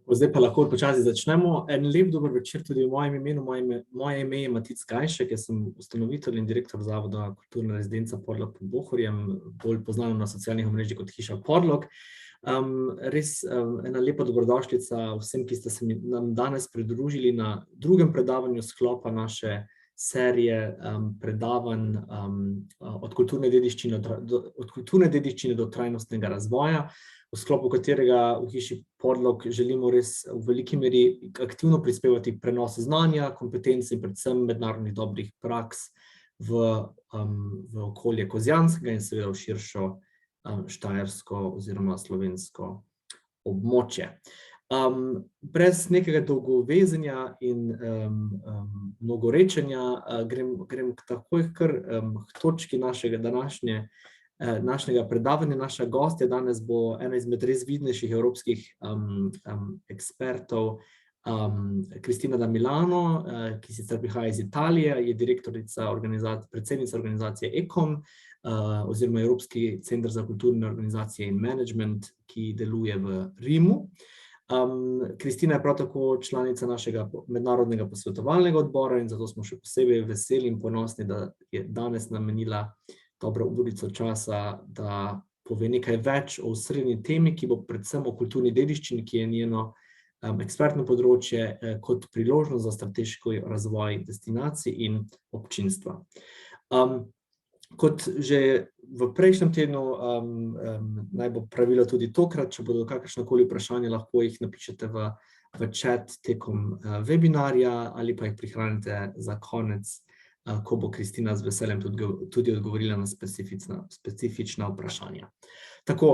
Zdaj pa lahko počasi začnemo. En lep dober večer tudi v mojem imenu. Moje ime je Hiša, jaz sem ustanovitelj in direktor Zavoda Kulturna rezidenca Podlog pod Bohorjem, bolj poznano na socialnih omrežjih kot Hiša Podlog. Res ena lepa dobrodošlica vsem, ki ste se nam danes pridružili na drugem predavanju sklopa naše serije predavanj od kulturne dediščine do trajnostnega razvoja, v sklopu katerega v Hiši Podlog želimo res v veliki meri aktivno prispevati prenos znanja, kompetenc in predvsem mednarodnih dobrih praks v okolje Kozjanskega in seveda v širšo štajersko oziroma slovensko območje. Brez nekega dolgovezenja in mnogorečenja grem takoj kar k točki našega predavanja. Naša gostja danes bo ena izmed res vidnejših evropskih ekspertov, Cristina da Milano, ki sicer prihaja iz Italije, je predsednica organizacije ECCOM, oziroma Evropski center za kulturne organizacije in management, ki deluje v Rimu. Cristina je prav tako članica našega mednarodnega posvetovalnega odbora in zato smo še posebej veseli in ponosni, da je danes namenila dobro urico časa, da pove nekaj več o osrednji temi, ki bo predvsem o kulturni dediščini, ki je njeno ekspertno področje, kot priložnost za strateški razvoj destinacij in občinstva. Kot že v prejšnjem tednu, naj bo pravilo tudi tokrat, če bodo kakršnakoli vprašanja, lahko jih napišete v chat tekom webinarja ali pa jih prihranite za konec, ko bo Cristina z veseljem tudi odgovorila na specifična vprašanja. Tako,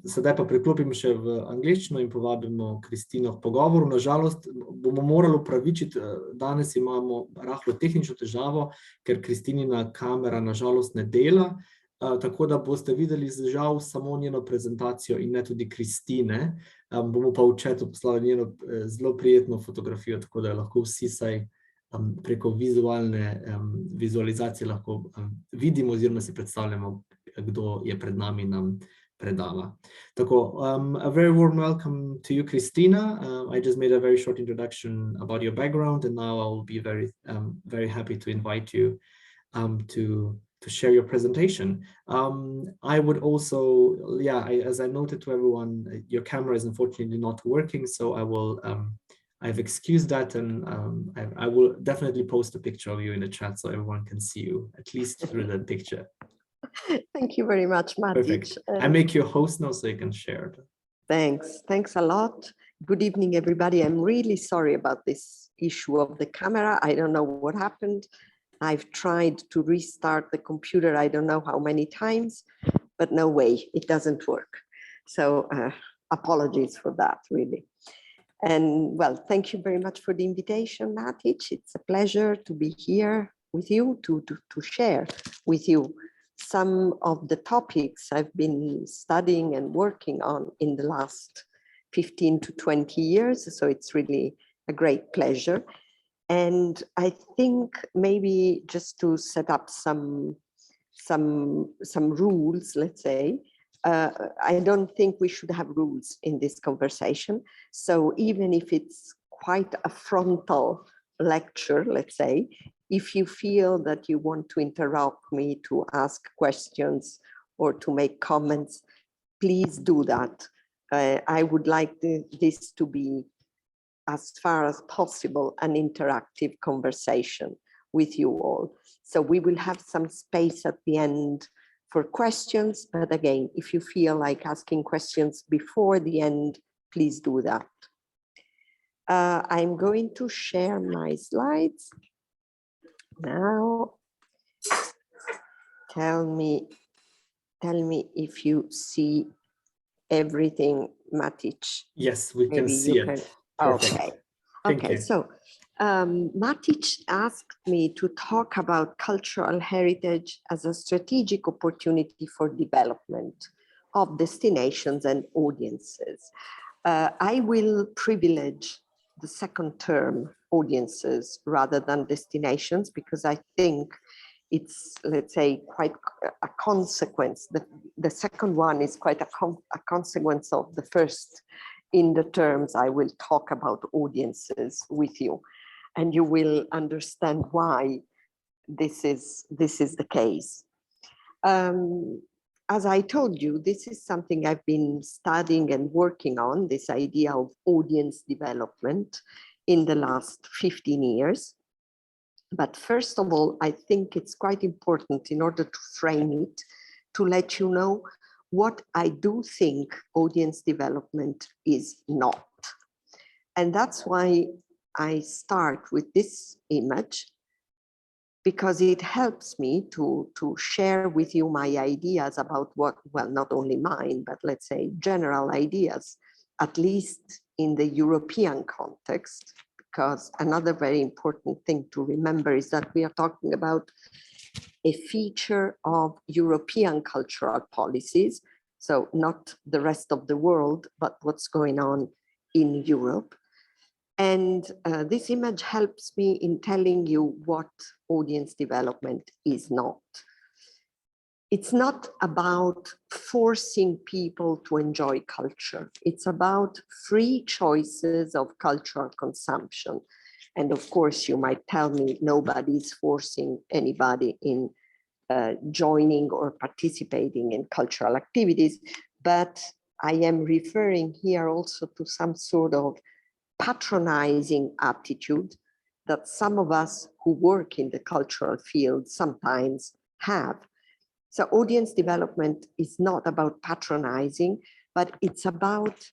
sedaj pa preklopim še v angleščino in povabimo Cristino k pogovoru. Na žalost bomo morali opravičiti, danes imamo rahlo tehnično težavo, ker Cristinina kamera na žalost ne dela, tako da boste videli žal samo njeno prezentacijo in ne tudi Cristine. Bomo pa v chatu poslali njeno zelo prijetno fotografijo, tako da lahko vsi saj preko vizualizacije lahko vidimo oziroma si predstavljamo, kdo je pred nami nam predava. Tako, a very warm welcome to you, Cristina. I just made a very short introduction about your background, and now I'll be very happy to invite you to share your presentation. I would also, as I noted to everyone, your camera is unfortunately not working, so I've excused that, and I will definitely post a picture of you in the chat so everyone can see you, at least through the picture. Thank you very much, Matic. Perfect. I make you a host now so you can share it. Thanks a lot. Good evening, everybody. I'm really sorry about this issue of the camera. I don't know what happened. I've tried to restart the computer, I don't know how many times, but no way, it doesn't work. So apologies for that, really. And well, thank you very much for the invitation, Matic. It's a pleasure to be here with you, to share with you some of the topics I've been studying and working on in the last 15 to 20 years. So it's really a great pleasure. And I think maybe just to set up some rules, let's say, I don't think we should have rules in this conversation. So even if it's quite a frontal lecture, let's say, if you feel that you want to interrupt me to ask questions or to make comments, please do that. I would like this to be, as far as possible, an interactive conversation with you all. So we will have some space at the end for questions, but again, if you feel like asking questions before the end, please do that. I'm going to share my slides now. Tell me if you see everything, Matic. Yes, we can see it. Okay. Okay, so Matic asked me to talk about cultural heritage as a strategic opportunity for development of destinations and audiences. I will privilege the second term, audiences, rather than destinations, because I think it's, let's say, quite a consequence. The second one is quite a consequence of the first in the terms I will talk about audiences with you, and you will understand why this is the case. As I told you, this is something I've been studying and working on, this idea of audience development in the last 15 years. But first of all, I think it's quite important in order to frame it, to let you know what I do think audience development is not. And that's why I start with this image, because it helps me to share with you my ideas about what, well, not only mine, but let's say general ideas, at least in the European context, because another very important thing to remember is that we are talking about a feature of European cultural policies, so not the rest of the world, but what's going on in Europe. And this image helps me in telling you what audience development is not. It's not about forcing people to enjoy culture. It's about free choices of cultural consumption. And of course, you might tell me nobody's forcing anybody in joining or participating in cultural activities, but I am referring here also to some sort of patronizing attitude that some of us who work in the cultural field sometimes have. So audience development is not about patronizing, but it's about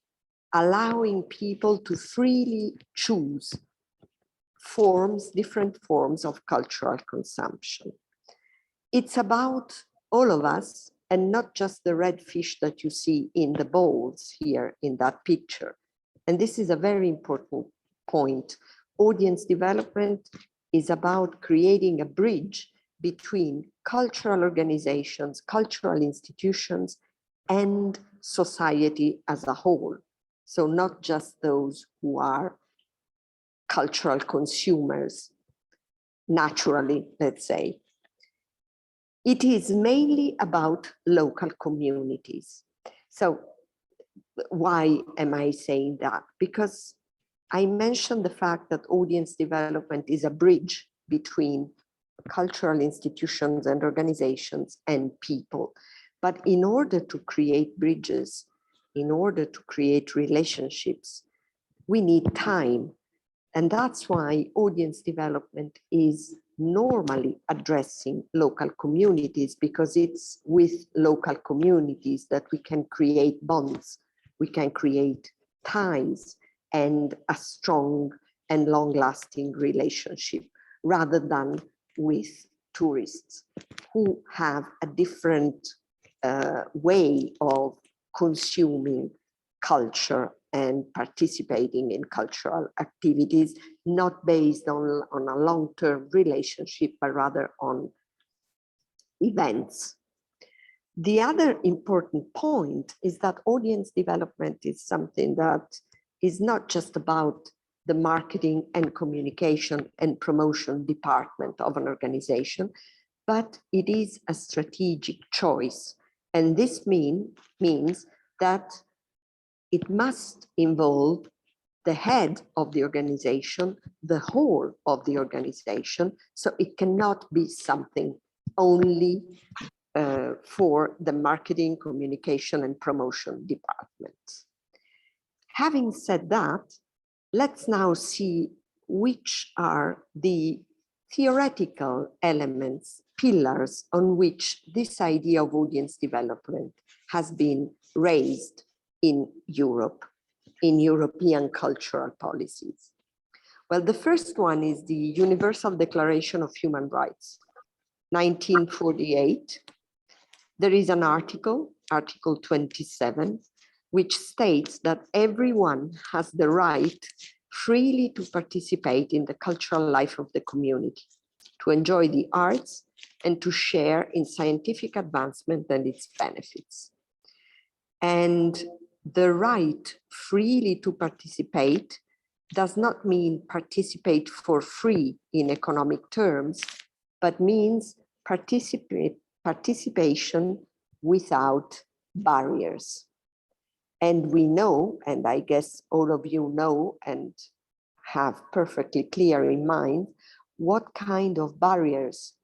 allowing people to freely choose forms, different forms of cultural consumption. It's about all of us and not just the red fish that you see in the bowls here in that picture. And this is a very important point. Audience development is about creating a bridge between cultural organizations, cultural institutions, and society as a whole. So not just those who are cultural consumers, naturally, let's say. It is mainly about local communities. So why am I saying that? Because I mentioned the fact that audience development is a bridge between cultural institutions and organizations and people. But in order to create bridges, in order to create relationships, we need time. And that's why audience development is normally addressing local communities, because it's with local communities that we can create bonds, we can create ties and a strong and long-lasting relationship, rather than with tourists who have a different way of consuming culture and participating in cultural activities, not based on a long-term relationship, but rather on events. The other important point is that audience development is something that is not just about the marketing and communication and promotion department of an organization, but it is a strategic choice. And this means that it must involve the head of the organization, the whole of the organization. So it cannot be something only for the marketing, communication, and promotion department. Having said that, let's now see which are the theoretical elements, pillars on which this idea of audience development has been raised in Europe, in European cultural policies. Well, the first one is the Universal Declaration of Human Rights, 1948. There is an article, Article 27, which states that everyone has the right freely to participate in the cultural life of the community, to enjoy the arts, and to share in scientific advancement and its benefits. And the right freely to participate does not mean participate for free in economic terms, but means participation without barriers. And we know, and I guess all of you know and have perfectly clear in mind, what kind of barriers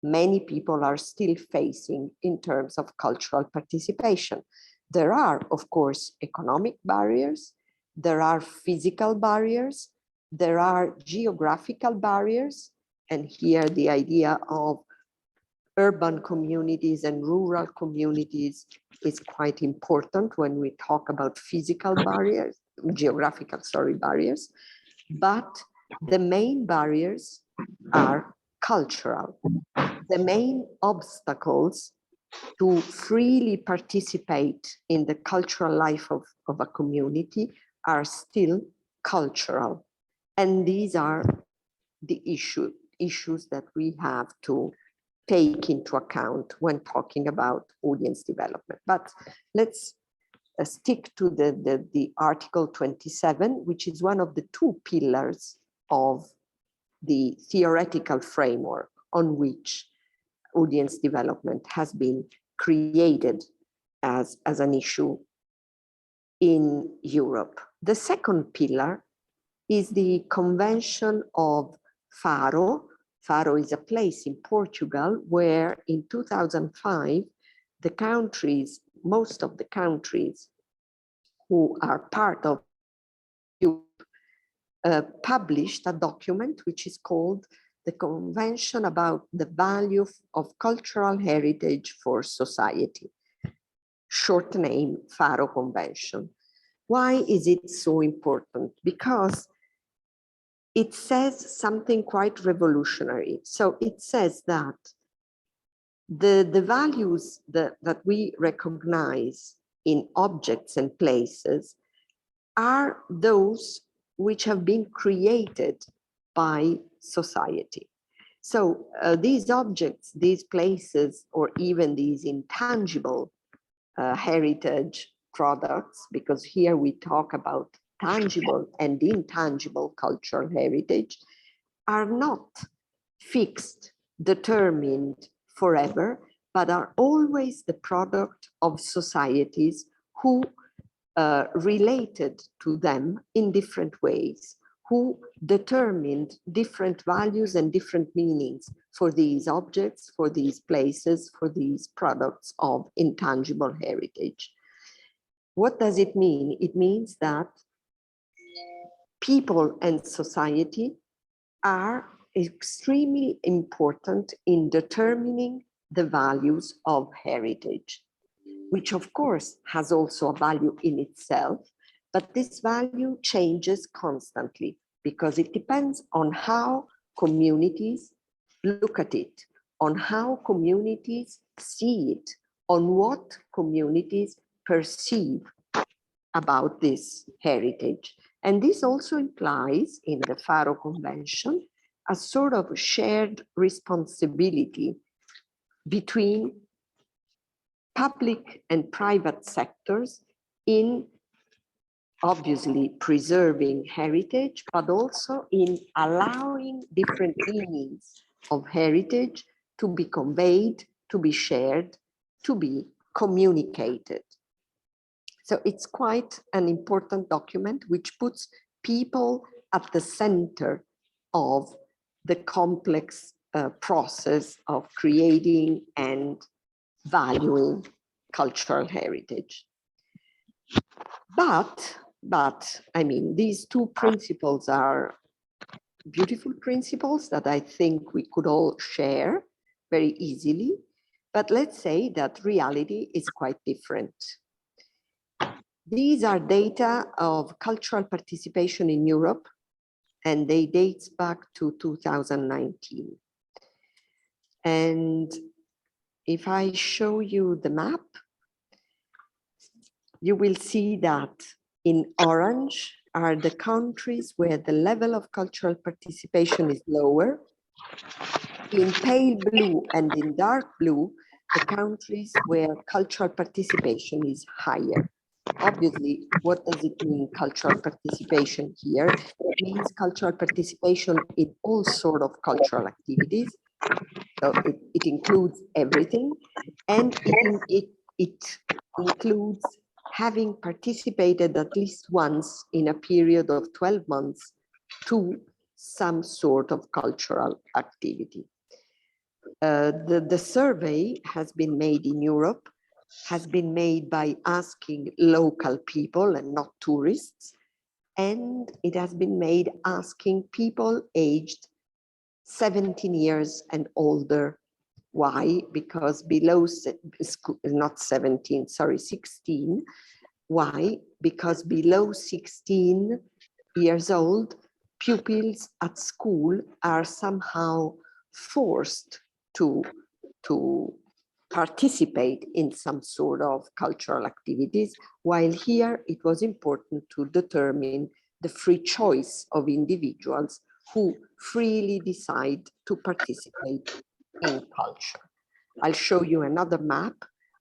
many people are still facing in terms of cultural participation. There are, of course, economic barriers, there are physical barriers, there are geographical barriers, and here the idea of urban communities and rural communities is quite important when we talk about physical barriers, geographical, barriers, but the main barriers are cultural. The main obstacles to freely participate in the cultural life of a community are still cultural. And these are the issues that we have to take into account when talking about audience development. But let's stick to the Article 27, which is one of the two pillars of the theoretical framework on which audience development has been created as an issue in Europe. The second pillar is the Convention of FARO. FARO is a place in Portugal where in 2005, the countries, most of the countries who are part of Europe, published a document which is called the Convention about the Value of Cultural Heritage for Society, short name FARO Convention. Why is it so important? Because it says something quite revolutionary. So it says that the values that we recognize in objects and places are those which have been created by society. So these objects, these places, or even these intangible heritage products, because here we talk about tangible and intangible cultural heritage, are not fixed, determined forever, but are always the product of societies who related to them in different ways, who determined different values and different meanings for these objects, for these places, for these products of intangible heritage. What does it mean? It means that people and society are extremely important in determining the values of heritage, which of course has also a value in itself, but this value changes constantly because it depends on how communities look at it, on how communities see it, on what communities perceive about this heritage. And this also implies in the FARO Convention a sort of shared responsibility between public and private sectors in obviously preserving heritage, but also in allowing different meanings of heritage to be conveyed, to be shared, to be communicated. So it's quite an important document which puts people at the center of the complex process of creating and valuing cultural heritage. But I mean, these two principles are beautiful principles that I think we could all share very easily. But let's say that reality is quite different. These are data of cultural participation in Europe, and they date back to 2019. And if I show you the map, you will see that in orange are the countries where the level of cultural participation is lower. In pale blue and in dark blue, the countries where cultural participation is higher. Obviously, what does it mean, cultural participation here? It means cultural participation in all sorts of cultural activities. So it includes everything, and it includes having participated at least once in a period of 12 months to some sort of cultural activity. The survey has been made in Europe, has been made by asking local people and not tourists, and it has been made asking people aged 17 years and older. Why? Because below, not 17, sorry, 16. Why? Because below 16 years old, pupils at school are somehow forced to participate in some sort of cultural activities, while here it was important to determine the free choice of individuals who freely decide to participate in culture. I'll show you another map,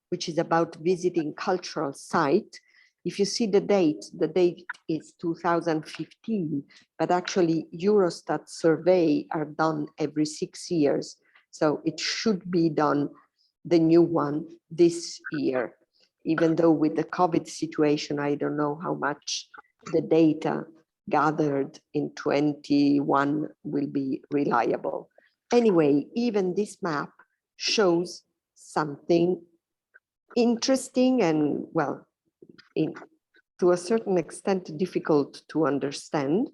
which is about visiting cultural site. If you see the date is 2015, but actually Eurostat survey are done every 6 years. So it should be done, the new one, this year, even though with the COVID situation, I don't know how much the data gathered in 21 will be reliable. Anyway, even this map shows something interesting and, well, to a certain extent difficult to understand,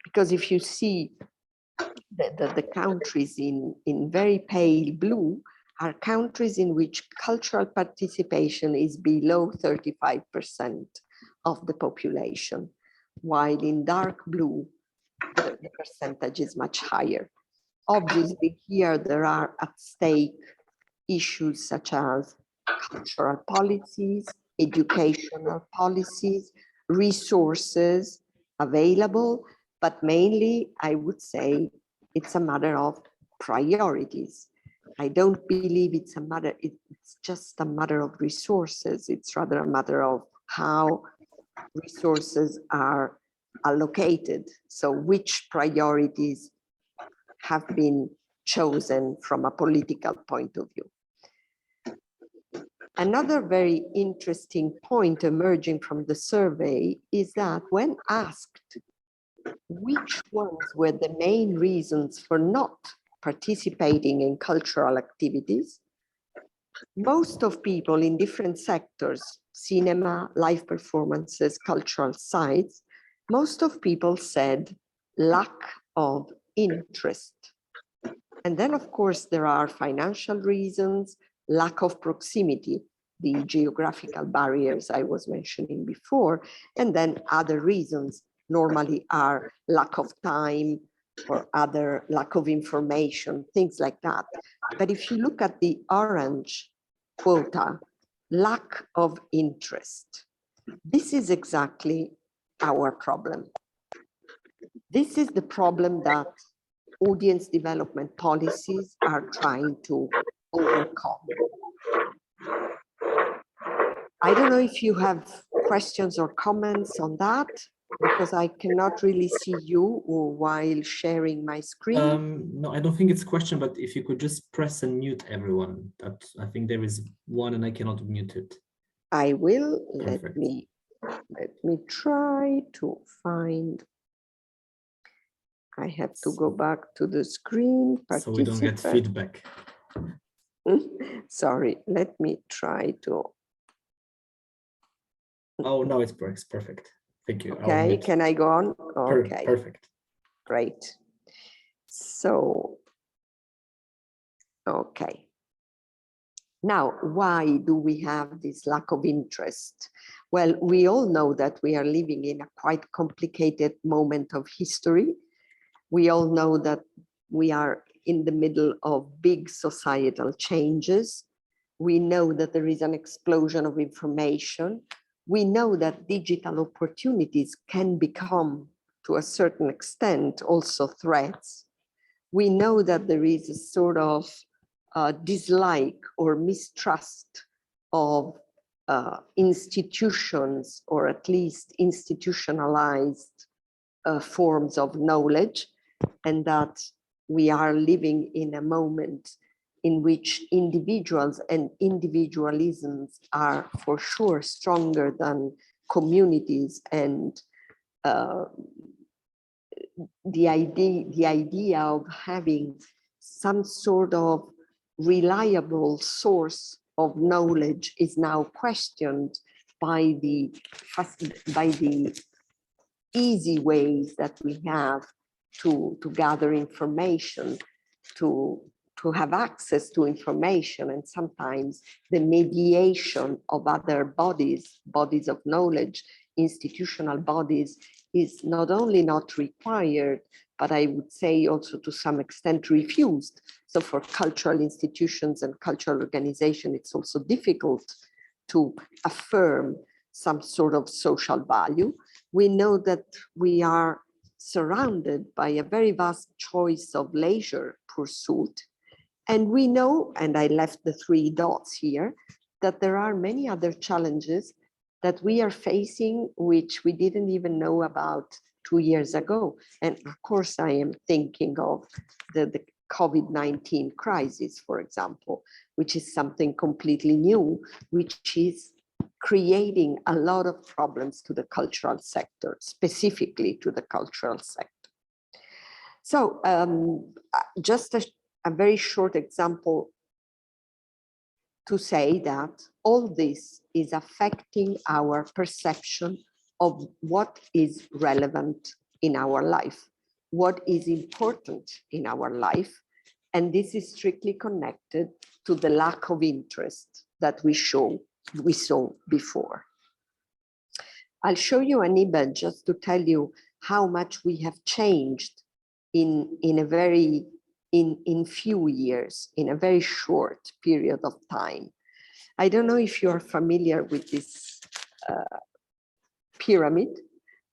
because if you see the countries in very pale blue are countries in which cultural participation is below 35% of the population, while in dark blue, the percentage is much higher. Obviously, here there are at stake issues such as cultural policies, educational policies, resources available, but mainly I would say it's a matter of priorities. I don't believe it's just a matter of resources. It's rather a matter of how resources are allocated. So which priorities have been chosen from a political point of view. Another very interesting point emerging from the survey is that when asked which ones were the main reasons for not participating in cultural activities, most of people in different sectors, cinema, live performances, cultural sites, most of people said lack of interest. And then, of course, there are financial reasons, lack of proximity, the geographical barriers I was mentioning before, and then other reasons normally are lack of time or other lack of information, things like that. But if you look at the orange quota, lack of interest, this is exactly our problem. This is the problem that audience development policies are trying to overcome. I don't know if you have questions or comments on that, because I cannot really see you while sharing my screen. No, I don't think it's a question, but if you could just press and mute everyone. That I think there is one and I cannot mute it. I will. Perfect. Let me try to find. I have to go back to the screen. So we don't get feedback. Sorry, let me try to. Oh, no, it works. Perfect. Thank you. Okay, can I go on? Okay. Perfect. Great. So, okay. Now, why do we have this lack of interest? Well, we all know that we are living in a quite complicated moment of history. We all know that we are in the middle of big societal changes. We know that there is an explosion of information. We know that digital opportunities can become, to a certain extent, also threats. We know that there is a sort of dislike or mistrust of institutions, or at least institutionalized forms of knowledge, and that we are living in a moment in which individuals and individualisms are for sure stronger than communities, and the idea of having some sort of reliable source of knowledge is now questioned by the easy ways that we have to gather information, to have access to information, and sometimes the mediation of other bodies of knowledge, institutional bodies, is not only not required, but I would say also to some extent refused. So for cultural institutions and cultural organization, it's also difficult to affirm some sort of social value. We know that we are surrounded by a very vast choice of leisure pursuit. And we know, and I left the 3 dots here, that there are many other challenges that we are facing, which we didn't even know about 2 years ago. And of course, I am thinking of the COVID-19 crisis, for example, which is something completely new, which is creating a lot of problems to the cultural sector, specifically to the cultural sector. So just a very short example to say that all this is affecting our perception of what is relevant in our life, what is important in our life, and this is strictly connected to the lack of interest that we saw before. I'll show you an image just to tell you how much we have changed in few years, in a very short period of time. I don't know if you are familiar with this pyramid.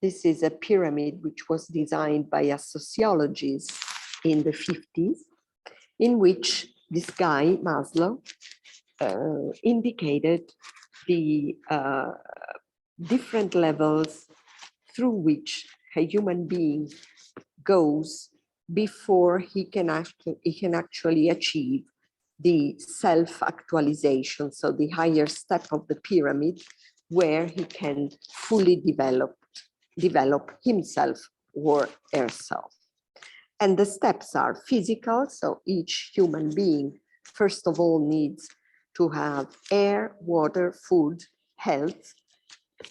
This is a pyramid which was designed by a sociologist in the 50s, in which this guy, Maslow, indicated the different levels through which a human being goes before he can actually achieve the self-actualization, so the higher step of the pyramid, where he can fully develop himself or herself. And the steps are physical, so each human being, first of all, needs to have air, water, food, health,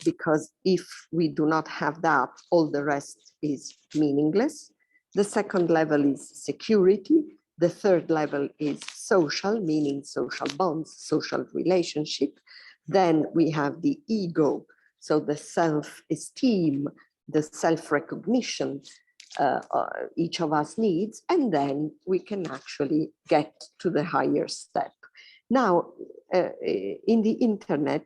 because if we do not have that, all the rest is meaningless. The second level is security. The third level is social, meaning social bonds, social relationship. Then we have the ego, so the self-esteem, the self-recognition each of us needs, and then we can actually get to the higher step. Now, in the internet,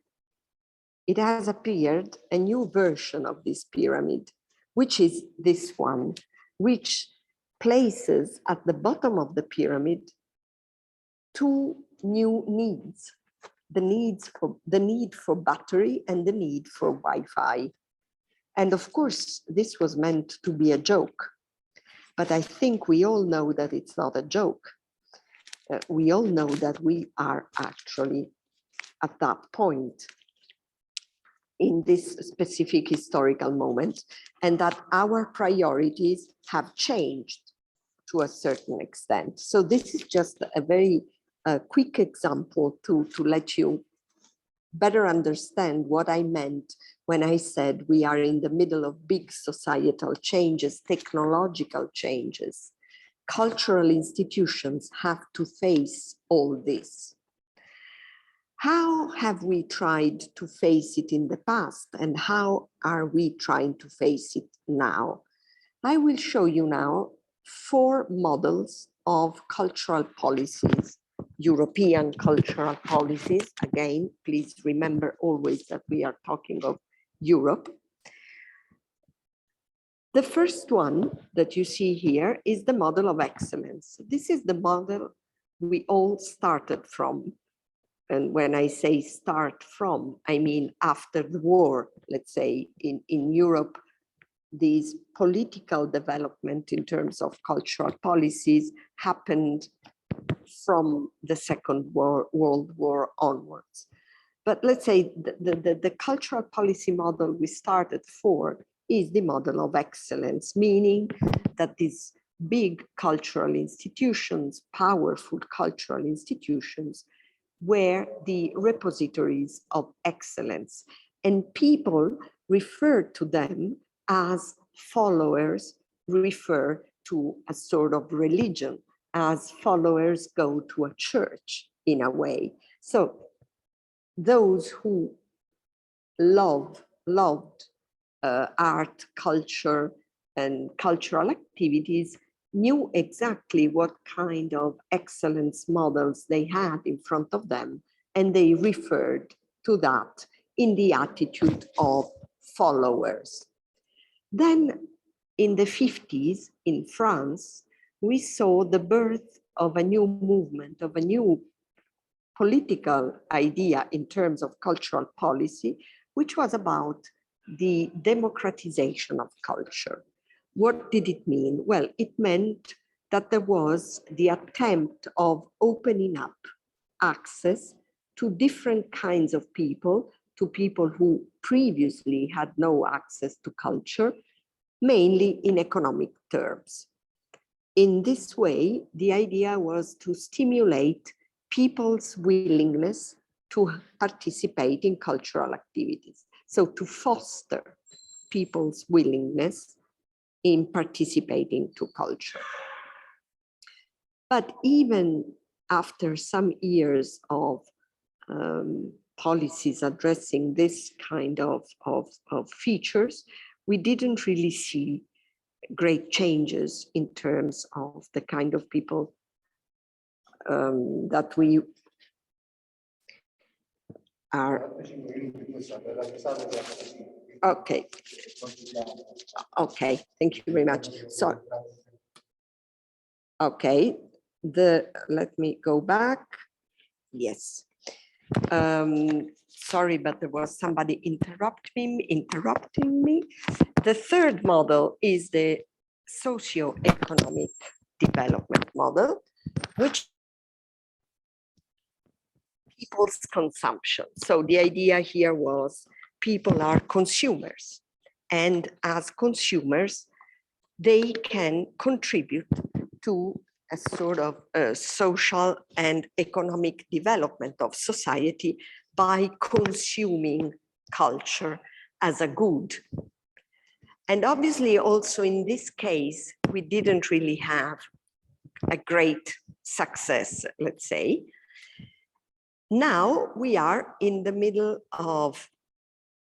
it has appeared a new version of this pyramid, which is this one, which places at the bottom of the pyramid 2 new needs, the need for battery and the need for Wi-Fi. And of course, this was meant to be a joke, but I think we all know that it's not a joke. We all know that we are actually at that point in this specific historical moment, and that our priorities have changed to a certain extent. So this is just a very quick example to let you better understand what I meant when I said we are in the middle of big societal changes, technological changes. Cultural institutions have to face all this. How have we tried to face it in the past, and how are we trying to face it now? I will show you now 4 models of cultural policies, European cultural policies. Again, please remember always that we are talking of Europe. The first one that you see here is the model of excellence. This is the model we all started from. And when I say start from, I mean after the war, let's say in Europe, these political development in terms of cultural policies happened from the Second World War onwards. But let's say the cultural policy model we started for is the model of excellence, meaning that these big cultural institutions, powerful cultural institutions, were the repositories of excellence, and people referred to them as followers, refer to a sort of religion, as followers go to a church in a way. So those who loved art, culture, and cultural activities knew exactly what kind of excellence models they had in front of them, and they referred to that in the attitude of followers. Then in the 50s in France, we saw the birth of a new movement, of a new political idea in terms of cultural policy, which was about the democratization of culture. What did it mean? Well, it meant that there was the attempt of opening up access to different kinds of people, to people who previously had no access to culture, mainly in economic terms. In this way, the idea was to stimulate people's willingness to participate in cultural activities. So to foster people's willingness in participating to culture. But even after some years of policies addressing this kind of features, we didn't really see great changes in terms of the kind of people that we are. Okay. Okay, thank you very much. So, okay, let me go back. Yes. Sorry, but there was somebody interrupting me. The third model is the socio-economic development model, which people's consumption. So the idea here was people are consumers, and as consumers, they can contribute to a sort of social and economic development of society by consuming culture as a good. And obviously also in this case, we didn't really have a great success, let's say. Now we are in the middle of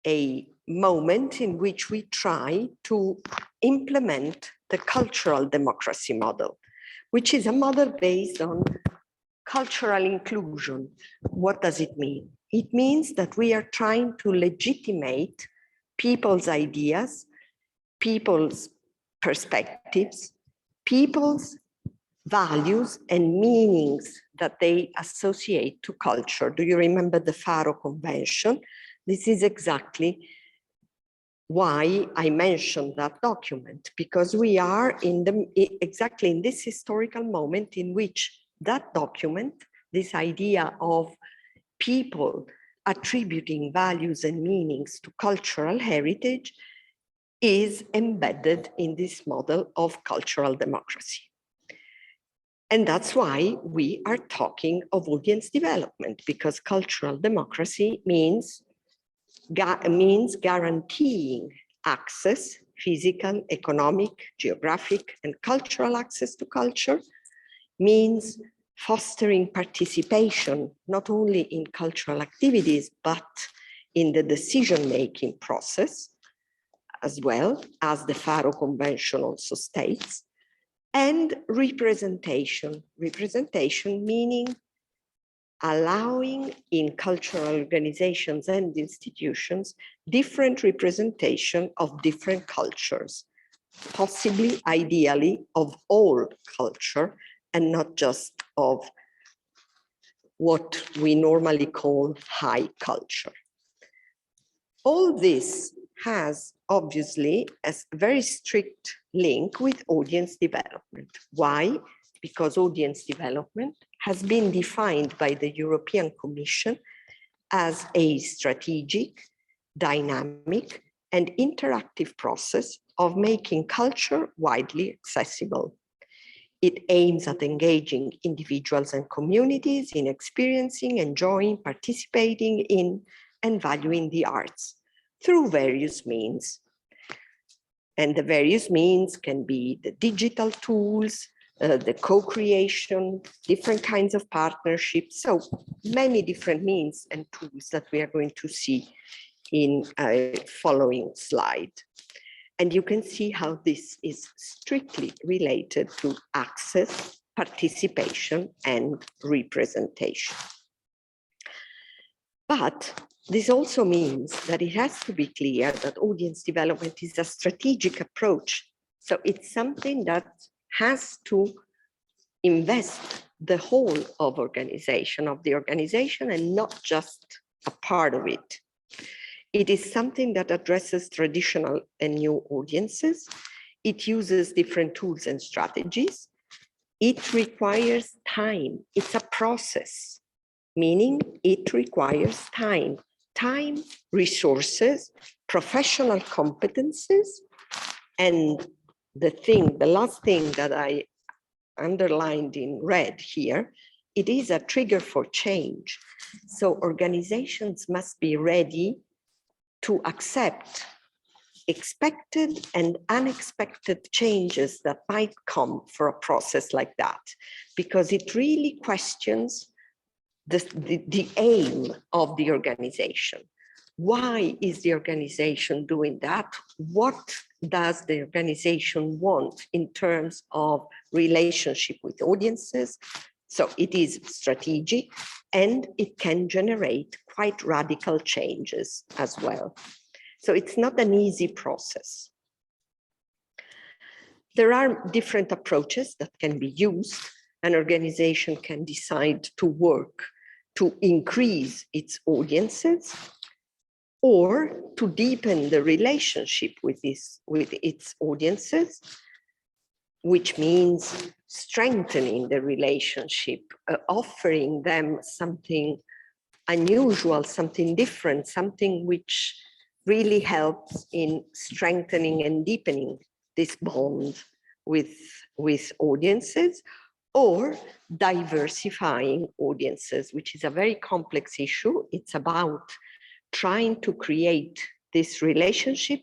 a moment in which we try to implement the cultural democracy model, which is a model based on cultural inclusion. What does it mean? It means that we are trying to legitimate people's ideas, people's perspectives, people's values and meanings that they associate to culture. Do you remember the FARO Convention? This is exactly why I mentioned that document, because we are exactly in this historical moment in which that document, this idea of people attributing values and meanings to cultural heritage, is embedded in this model of cultural democracy. And that's why we are talking of audience development, because cultural democracy means guaranteeing access, physical, economic, geographic, and cultural access to culture, means fostering participation, not only in cultural activities, but in the decision-making process, as well as the FARO Convention also states, and representation. Representation meaning allowing in cultural organizations and institutions different representation of different cultures, possibly, ideally, of all culture and not just of what we normally call high culture. All this has obviously a very strict link with audience development. Why? because audience development has been defined by the European Commission as a strategic, dynamic, and interactive process of making culture widely accessible. It aims at engaging individuals and communities in experiencing, enjoying, participating in, and valuing the arts through various means. And the various means can be the digital tools, the co-creation, different kinds of partnerships. So many different means and tools that we are going to see in a following slide. And you can see how this is strictly related to access, participation, and representation. But this also means that it has to be clear that audience development is a strategic approach. So it's something that has to invest the whole of the organization and not just a part of it. It is something that addresses traditional and new audiences. It uses different tools and strategies. It requires time. It's a process, meaning it requires time, resources, professional competencies, and the last thing that I underlined in red here, it is a trigger for change. So organizations must be ready to accept expected and unexpected changes that might come for a process like that, because it really questions the aim of the organization. Why is the organization doing that? What does the organization want in terms of relationship with audiences? So it is strategic, and it can generate quite radical changes as well. So it's not an easy process. There are different approaches that can be used. An organization can decide to work to increase its audiences or to deepen the relationship with its audiences, which means strengthening the relationship, offering them something unusual, something different, something which really helps in strengthening and deepening this bond with audiences, or diversifying audiences, which is a very complex issue. It's about trying to create this relationship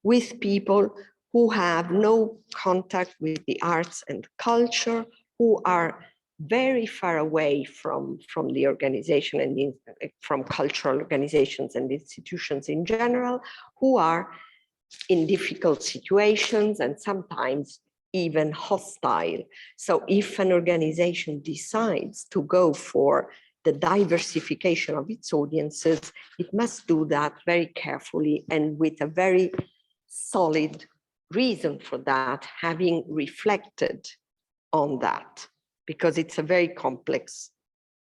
with people who have no contact with the arts and culture, who are very far away from the organization and from cultural organizations and institutions in general, who are in difficult situations and sometimes even hostile. So if an organization decides to go for the diversification of its audiences, it must do that very carefully and with a very solid reason for that, having reflected on that, because it's a very complex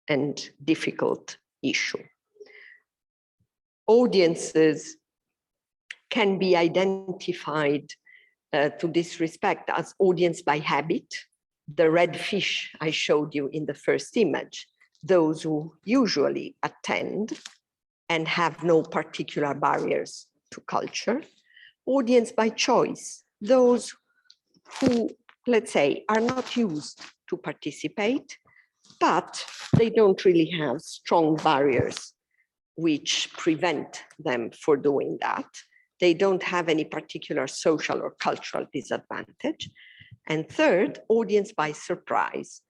and difficult issue. Audiences can be identified to this respect as audience by habit. The red fish I showed you in the first image, those who usually attend and have no particular barriers to culture. Audience by choice, those who, let's say, are not used to participate, but they don't really have strong barriers which prevent them for doing that. They don't have any particular social or cultural disadvantage. And third, audience by surprise,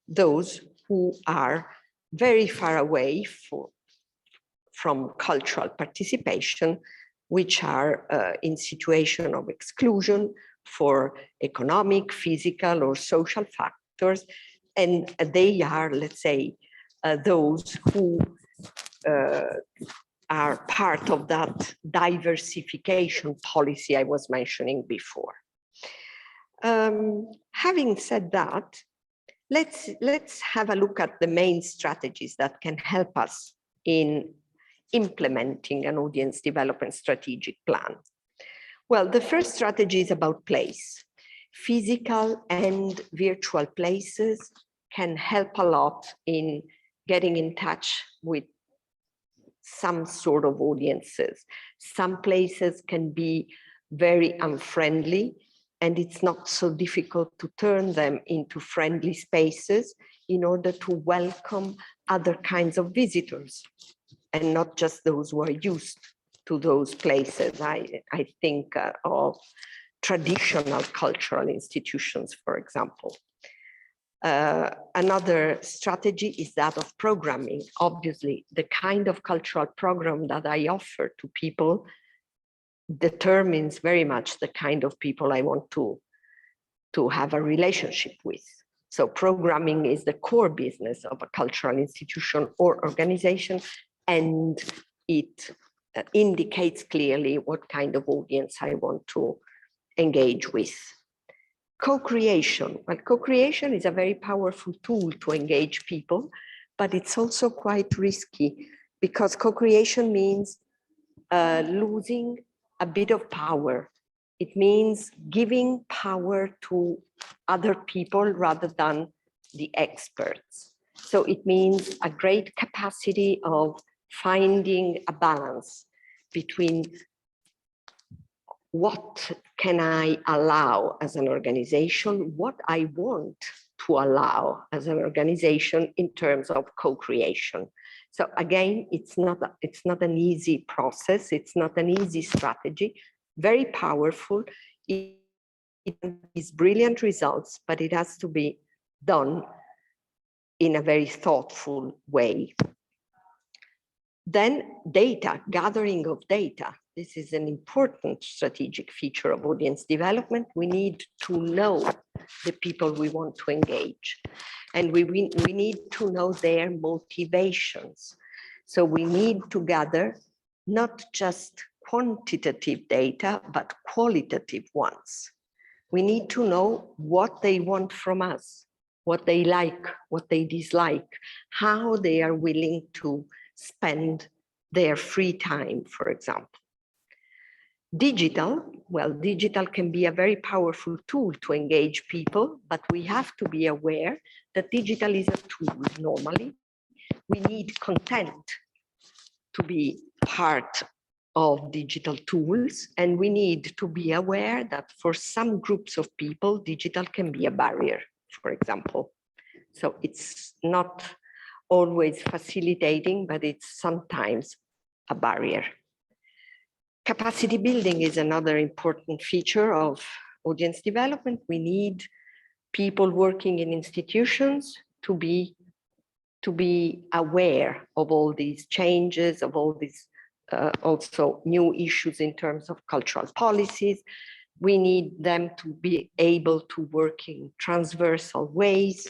those who are very far away from cultural participation, which are in situation of exclusion for economic, physical, or social factors. And they are, let's say, those who are part of that diversification policy I was mentioning before. Having said that, let's have a look at the main strategies that can help us in implementing an audience development strategic plan. Well, the first strategy is about place. physical and virtual places can help a lot in getting in touch with some sort of audiences. Some places can be very unfriendly, and it's not so difficult to turn them into friendly spaces in order to welcome other kinds of visitors and not just those who are used to those places. I think of traditional cultural institutions, for example. Another strategy is that of programming. Obviously, the kind of cultural program that I offer to people determines very much the kind of people I want to have a relationship with. So programming is the core business of a cultural institution or organization, and it indicates clearly what kind of audience I want to engage with. Co-creation. Well, co-creation is a very powerful tool to engage people, but it's also quite risky because co-creation means losing a bit of power. It means giving power to other people rather than the experts. So it means a great capacity of finding a balance between what can I allow as an organization, what I want to allow as an organization in terms of co-creation. So again, it's not an easy process. It's not an easy strategy, very powerful. It is brilliant results, but it has to be done in a very thoughtful way. Then data, gathering of data. This is an important strategic feature of audience development. We need to know the people we want to engage, and we need to know their motivations. So we need to gather not just quantitative data, but qualitative ones. We need to know what they want from us, what they like, what they dislike, how they are willing to spend their free time, for example. Digital, well, digital can be a very powerful tool to engage people, but we have to be aware that digital is a tool normally. We need content to be part of digital tools, and we need to be aware that for some groups of people, digital can be a barrier, for example. So it's not always facilitating, but it's sometimes a barrier. Capacity building is another important feature of audience development. We need people working in institutions to be aware of all these changes, of all these also new issues in terms of cultural policies. We need them to be able to work in transversal ways,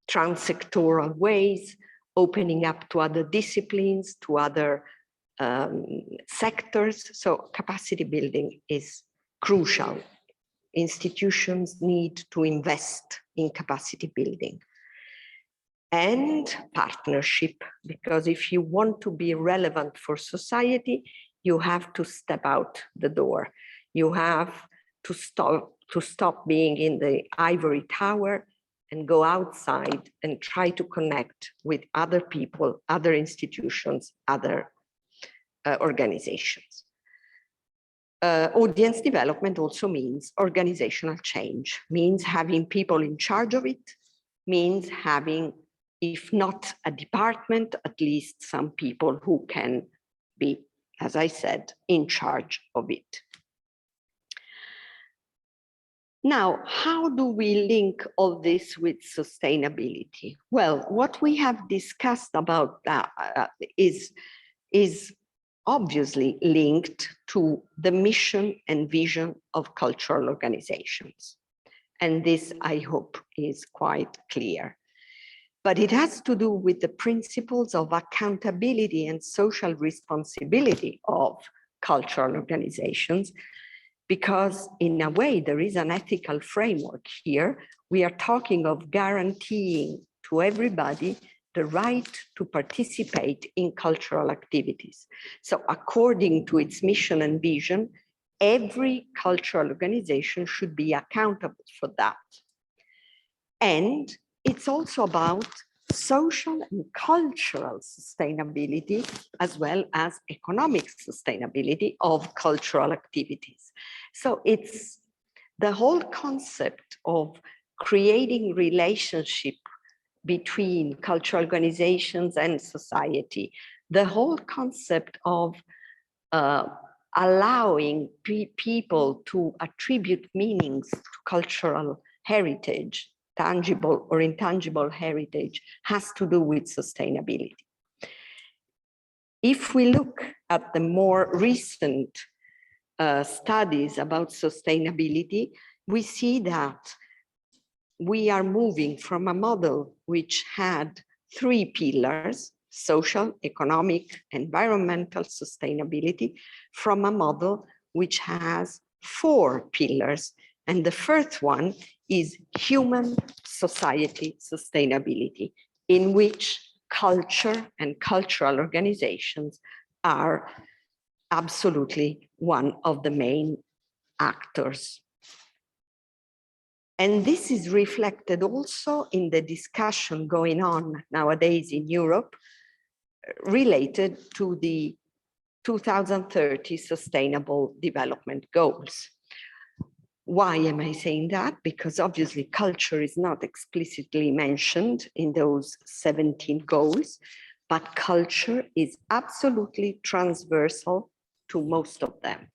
transsectoral ways, opening up to other disciplines, to other sectors. So capacity building is crucial. Institutions need to invest in capacity building. And partnership, because if you want to be relevant for society, you have to step out the door. You have to stop being in the ivory tower and go outside and try to connect with other people, other institutions, other organizations. Audience development also means organizational change, means having people in charge of it, means having, if not a department, at least some people who can be, as I said, in charge of it. Now, how do we link all this with sustainability? Well, what we have discussed about that is obviously linked to the mission and vision of cultural organizations. And this, I hope, is quite clear. But it has to do with the principles of accountability and social responsibility of cultural organizations, because in a way, there is an ethical framework here. We are talking of guaranteeing to everybody the right to participate in cultural activities. So according to its mission and vision, every cultural organization should be accountable for that. And it's also about social and cultural sustainability, as well as economic sustainability of cultural activities. So it's the whole concept of creating relationship between cultural organizations and society, the whole concept of allowing people to attribute meanings to cultural heritage, tangible or intangible heritage, has to do with sustainability. If we look at the more recent studies about sustainability, we see that we are moving from a model which had 3 pillars: social, economic, environmental sustainability, from a model which has 4 pillars. And the first one is human society sustainability, in which culture and cultural organizations are absolutely one of the main actors. And this is reflected also in the discussion going on nowadays in Europe related to the 2030 Sustainable Development Goals. Why am I saying that? Because obviously culture is not explicitly mentioned in those 17 goals, but culture is absolutely transversal to most of them.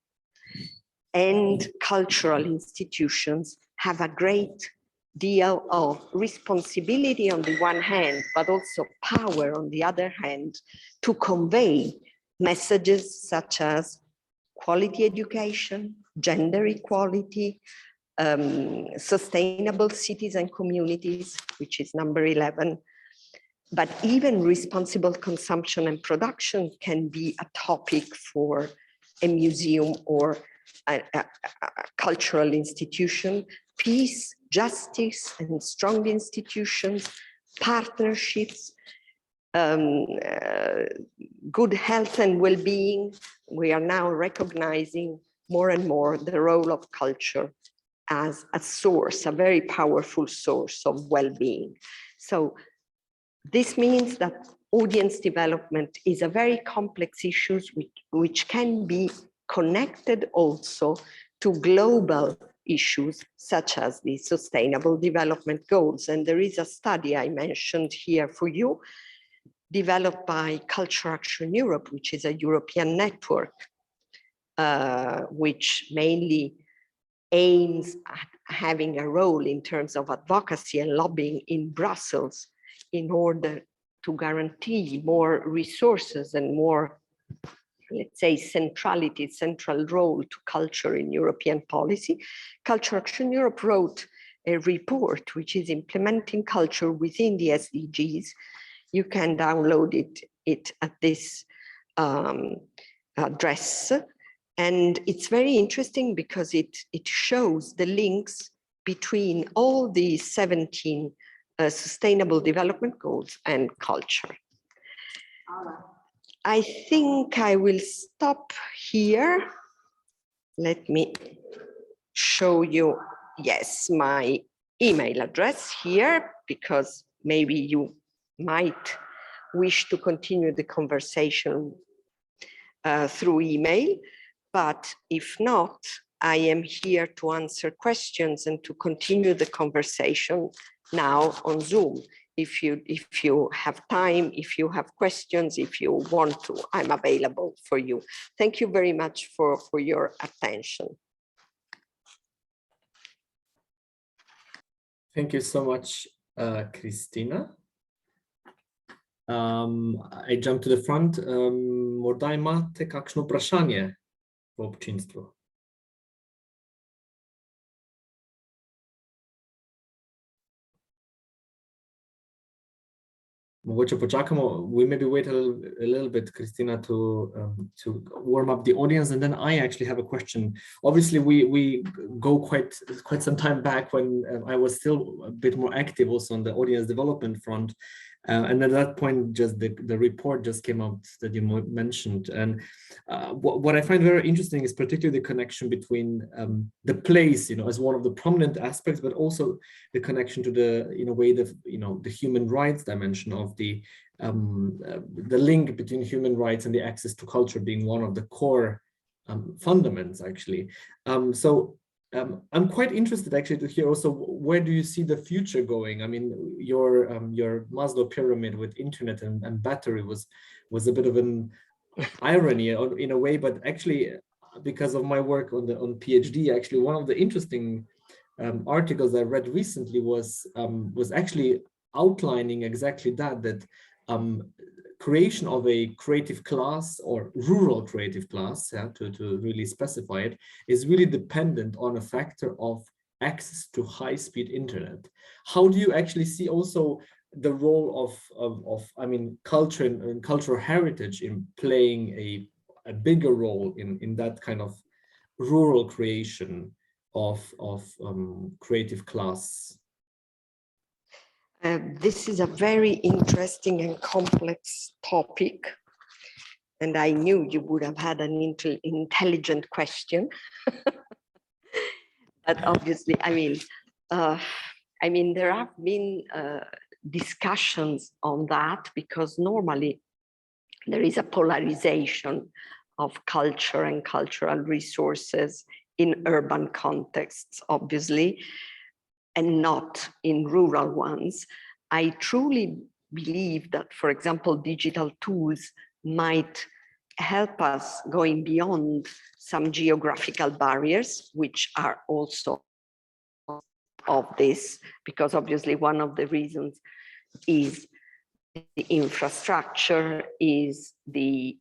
And cultural institutions have a great deal of responsibility on the one hand, but also power on the other hand, to convey messages such as quality education, gender equality, sustainable cities and communities, which is number 11. But even responsible consumption and production can be a topic for a museum or a cultural institution. Peace, justice, and strong institutions, partnerships, good health and well-being. We are now recognizing more and more the role of culture as a source, a very powerful source of well-being. So this means that audience development is a very complex issue which can be connected also to global issues such as the Sustainable Development Goals. And there is a study I mentioned here for you, developed by Culture Action Europe, which is a European network, which mainly aims at having a role in terms of advocacy and lobbying in Brussels in order to guarantee more resources and more, let's say, centrality, central role to culture in European policy. Culture Action Europe wrote a report which is implementing culture within the SDGs. You can download it at this address. And it's very interesting because it shows the links between all the 17 Sustainable Development Goals and culture. I think I will stop here. Let me show you, yes, my email address here, because maybe you might wish to continue the conversation through email, but if not, I am here to answer questions and to continue the conversation now on Zoom. If you have time, if you have questions, if you want to, I'm available for you. Thank you very much for your attention. Thank you so much, Cristina. I jump to the front. Morda imate kakšno vprašanje v občinstvu? Mogoče počakamo. We maybe wait a little bit, Cristina, to warm up the audience, and then I actually have a question. Obviously, we go quite some time back when I was still a bit more active also on the audience development front, And at that point, just the report just came out that you mentioned. And what I find very interesting is particularly the connection between the place, as one of the prominent aspects, but also the connection to the, in a way, the human rights dimension of the link between human rights and the access to culture being one of the core fundaments, actually. I'm quite interested actually to hear also, where do you see the future going? I mean, your Maslow pyramid with internet and battery was a bit of an irony in a way, but actually, because of my work on PhD, actually one of the interesting articles I read recently was actually outlining exactly that creation of a creative class or rural creative class, to really specify it, is really dependent on a factor of access to high-speed internet. How do you actually see also the role of I mean, culture and cultural heritage in playing a bigger role in that kind of rural creation of creative class? This is a very interesting and complex topic, and I knew you would have had an intelligent question. But obviously, I mean, there have been discussions on that, because normally there is a polarization of culture and cultural resources in urban contexts, obviously, and not in rural ones. I truly believe that, for example, digital tools might help us going beyond some geographical barriers, which are also of this, because obviously one of the reasons is the infrastructure, is the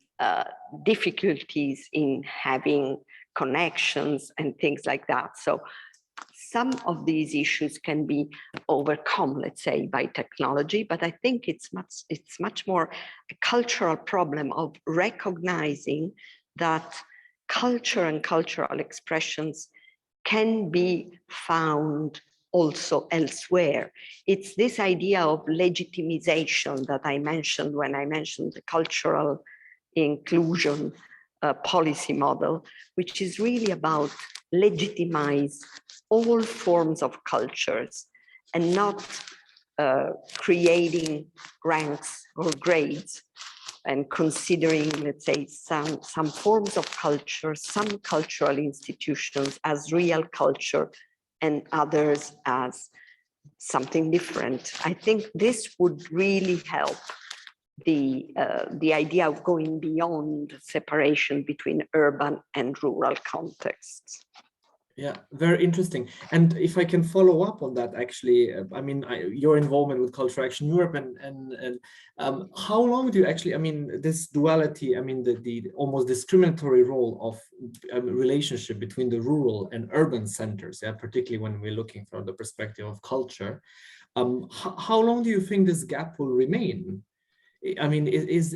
difficulties in having connections and things like that. So some of these issues can be overcome, let's say, by technology, but I think it's much more a cultural problem of recognizing that culture and cultural expressions can be found also elsewhere. It's this idea of legitimization that I mentioned when I mentioned the cultural inclusion policy model, which is really about legitimize all forms of cultures and not creating ranks or grades, and considering, let's say, some forms of culture, some cultural institutions as real culture and others as something different. I think this would really help the idea of going beyond separation between urban and rural contexts. Yeah, very interesting. And if I can follow up on that, actually, I mean, your involvement with Cultural Action Europe and how long do you actually, I mean, this duality, I mean, the almost discriminatory role of relationship between the rural and urban centers, particularly when we're looking from the perspective of culture, how long do you think this gap will remain? I mean, is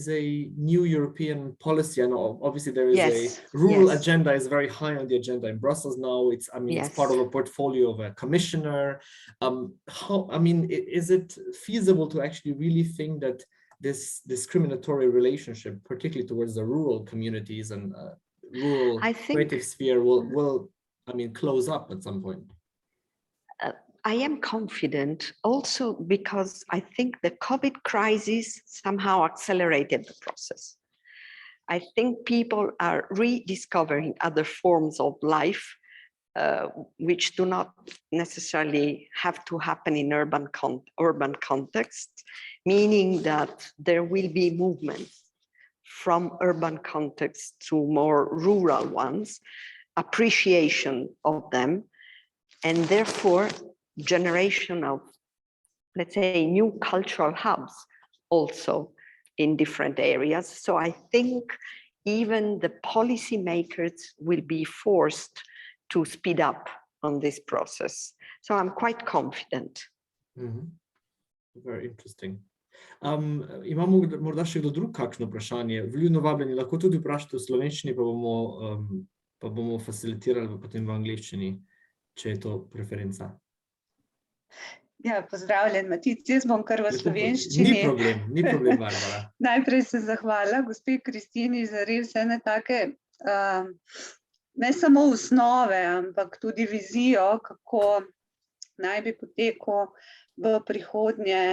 a new European policy, and obviously there is a rural agenda is very high on the agenda in Brussels now. It's, I mean, it's part of a portfolio of a commissioner. I mean, is it feasible to actually really think that this discriminatory relationship, particularly towards the rural communities and rural creative sphere, will I mean, close up at some point? I am confident also because I think the COVID crisis somehow accelerated the process. I think people are rediscovering other forms of life, which do not necessarily have to happen in urban contexts, meaning that there will be movements from urban contexts to more rural ones, appreciation of them, and therefore generation of, let's say, new cultural hubs also in different areas. So I think even the policymakers will be forced to speed up on this process. So I'm quite confident. Very interesting. Imamo morda še kdo drug kakšno vprašanje? Vljudno vabljeni, lahko tudi vprašate v slovenščini, pa bomo facilitirali potem v angleščini, če je to preferenca. Ja, pozdravljen, Matic. Jaz bom kar v slovenščini. Ni problem, Barbara. Najprej se zahvala gospe Kristini za res ene take, ne samo osnove, ampak tudi vizijo, kako naj bi potekal v prihodnje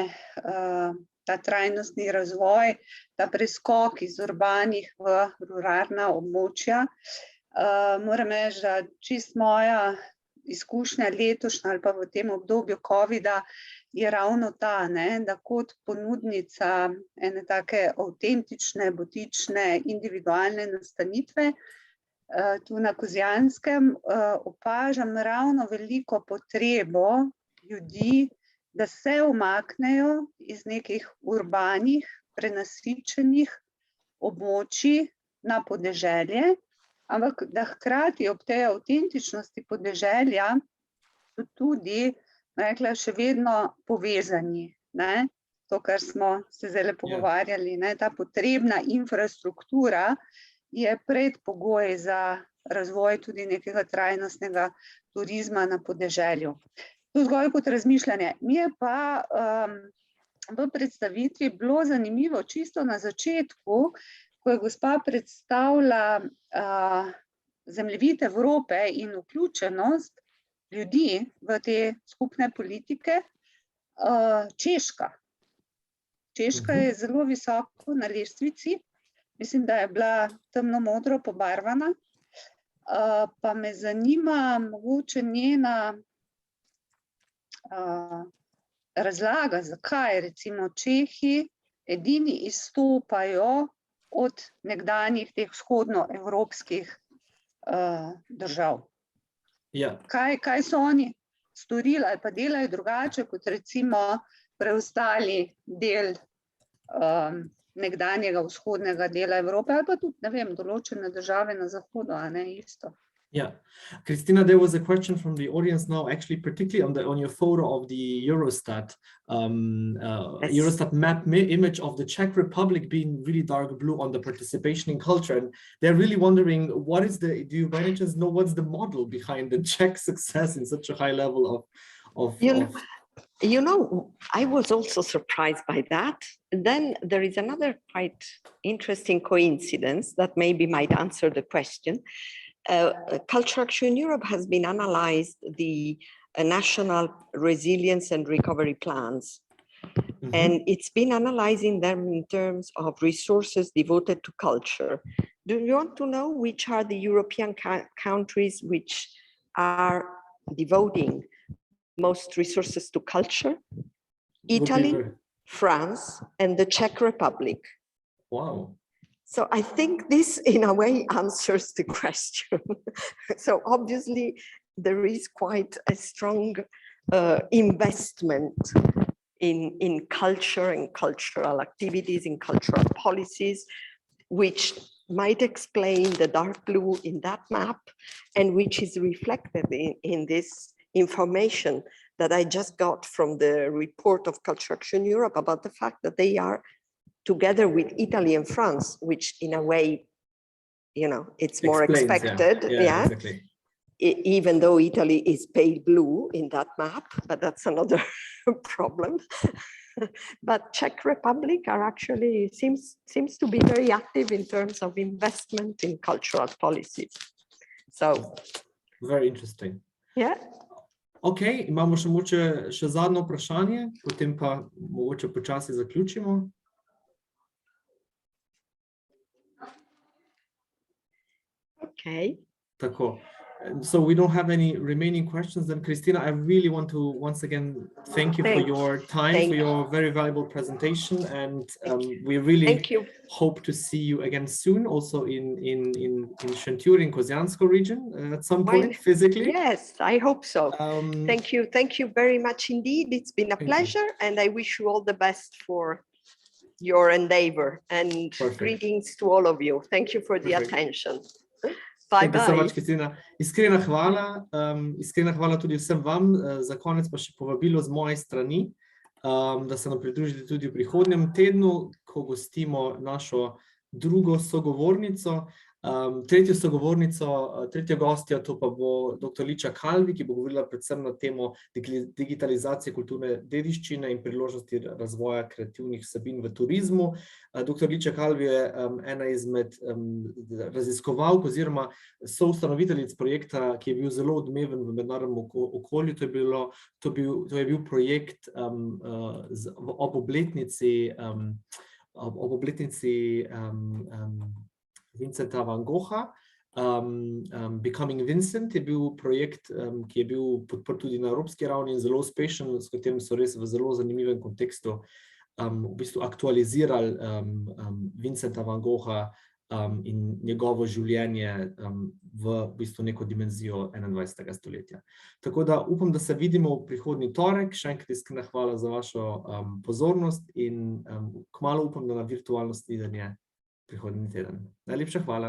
ta trajnostni razvoj, ta preskok iz urbanih v ruralna območja. Moram reči, da čist moja izkušnja letošnja ali pa v tem obdobju covida je ravno ta, da kot ponudnica ene take avtentične, butične, individualne nastanitve tu na Kozjanskem opažam ravno veliko potrebo ljudi, da se umaknejo iz nekih urbanih, prenasičenih območij na podeželje, ampak da hkrati ob tej avtentičnosti podeželja so tudi, rekla, še vedno povezani. To, kar smo se zdaj pogovarjali, ta potrebna infrastruktura je predpogoj za razvoj tudi nekega trajnostnega turizma na podeželju. To zgolj kot razmišljanje. Mi je pa v predstavitvi bilo zanimivo čisto na začetku, ko je gospa predstavila zemljevid Evrope in vključenost ljudi v te skupne politike, Češka. Češka je zelo visoko na lestvici, mislim, da je bila temno modro pobarvana, pa me zanima mogoče njena razlaga, zakaj recimo Čehi edini izstopajo od nekdanjih teh vzhodnoevropskih držav. Kaj so oni storili ali pa delajo drugače kot recimo preostali del nekdanjega vzhodnega dela Evrope ali pa tudi, ne vem, določene države na zahodu, a ne isto. Yeah, Cristina, there was a question from the audience now, actually, particularly on your photo of the Eurostat, yes. Eurostat map image of the Czech Republic being really dark blue on the participation in culture, and they're really wondering do you by any chance know what's the model behind the Czech success in such a high level of You know, I was also surprised by that. Then there is another quite interesting coincidence that maybe might answer the question. Culture Action Europe has been analyzed the national resilience and recovery plans. Mm-hmm. And it's been analyzing them in terms of resources devoted to culture. Do you want to know which are the European countries which are devoting most resources to culture? Italy, France, and the Czech Republic. Wow. So I think this in a way answers the question. So obviously there is quite a strong investment in culture and cultural activities, in cultural policies, which might explain the dark blue in that map and which is reflected in this information that I just got from the report of Culture Action Europe about the fact that they are together with Italy and France, which in a way, you know, it's more expected. Yeah. Exactly. Even though Italy is pale blue in that map, but that's another problem. But Czech Republic are actually seems to be very active in terms of investment in cultural policies. So very interesting. Yeah. Ok, imamo še zadnjo vprašanje, potem pa mogoče počasi zaključimo. Okay. Tako. So we don't have any remaining questions. Then, Cristina, I really want to once again thank you for your time, for your very valuable presentation, and we really hope to see you again soon, also in Šentjur, in Kozjansko region at some point physically. Yes, I hope so. Thank you very much indeed. It's been a pleasure, and I wish you all the best for your endeavor. And greetings to all of you. Thank you for the attention. Thank you so much, Cristina. Iskrena hvala tudi vsem vam. Za konec pa še povabilo z moje strani, da se nam pridružite tudi v prihodnjem tednu, ko gostimo našo drugo sogovornico. Tretjo sogovornico, tretjo gostjo, to pa bo dr. Hiša Podlog, ki bo govorila predvsem na temo digitalizacije kulturne dediščine in priložnosti razvoja kreativnih vsebin v turizmu. Dr. Hiša Podlog je ena izmed raziskovalk oziroma soustanoviteljic projekta, ki je bil zelo odmeven v mednarodnem okolju. To je bil projekt ob obletnici Vincenta van Gogha. Becoming Vincent je bil projekt, ki je bil podprt tudi na evropski ravni in zelo uspešen, s katerim so res v zelo zanimivem kontekstu v bistvu aktualizirali Vincenta van Gogha in njegovo življenje v bistvu neko dimenzijo 21. stoletja. Tako da upam, da se vidimo v prihodnji torek. Še enkrat iskrena hvala za vašo pozornost in kmalu upam, da na virtualno snidenje prihodnji teden. Najlepša hvala.